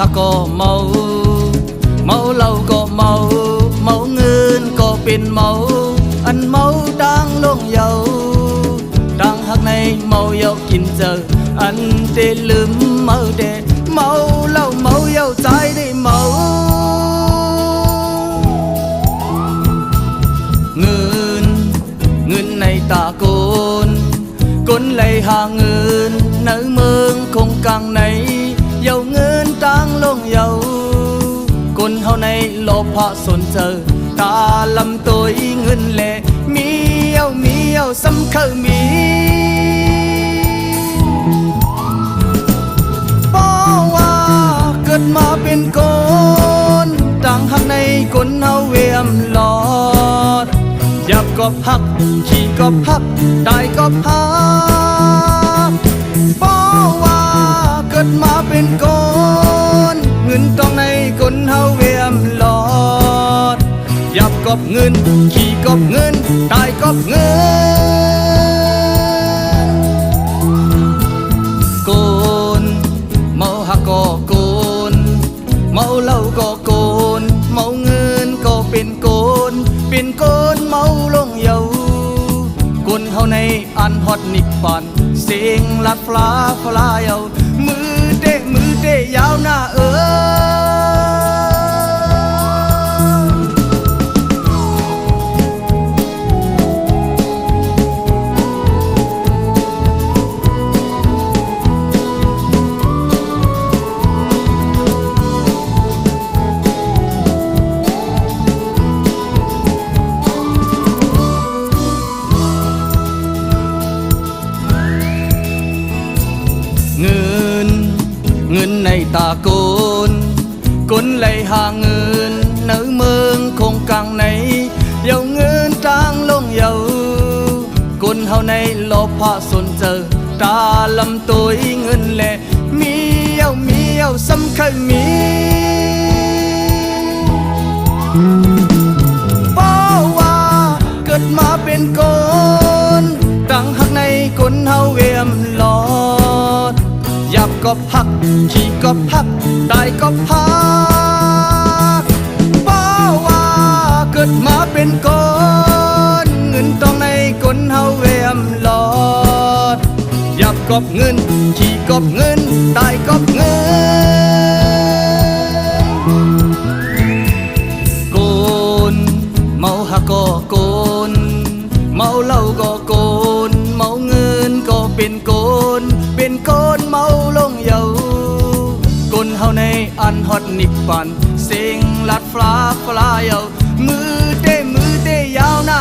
ฮักก็เมาเมาเหล้าก็เมาเมาเงินก็เป็นเมาอันเมาดังลงเยาดังฮักในเมาเยากินเจออันเตลืมเมาเดเมาเหล้าเมาเยาใจได้เมาเงินในตาโกนเลยหาเงินในเมืองคงกลางในเยาเงินตังลงเยาคนเฮาในโลภะสนเจอตาลำตัวเงินแลมีเยาสำคัญมีป้อว่าเกิดมาเป็นคนต่างหักในคนเฮาเวียมหลอดยับกอบหักขี่กอบหักได้กอบหักป้อว่าเกิดมาเป็นคนเงินต้องในคนเฮาเวียมหลอดยับกอบเงินขี่กอบเงินได้กอบเงินโกนเมาหักก็โกนเมาเหล้าก็โกนเมาเงินก็เป็นโกนเมาลงเยาคนเฮาในอันฮอดนิพพานเสียงลัดฟ้าเยามือเตะยาวหน้าเงินในตาโกนเลยหาเงินในเมืองคงกลางในเยาเงินตังลงเยาคนเฮาในโลภะสนเจอตาลำตัวเงินแลมีเยาสำคัญมีป้อว่าเกิดมาเป็นคนต่างหักในคนเฮาเวียมหลอดยับก็พักขี่ก็พักได้ก็พักป้อว่าเกิดมาเป็นคนเงินต้องในคนเฮาเวียมหลอดยับกอบเงินขี่กอบเงินได้กอบเงินโกนเมาหักก็โกนเมาเหล้าก็โกนเมาเงินก็เป็นโกนเมาลงเยาคนเฮาในอันฮอดนิพพานเสียงลัดฟ้าเยามือเตะยาวหน้า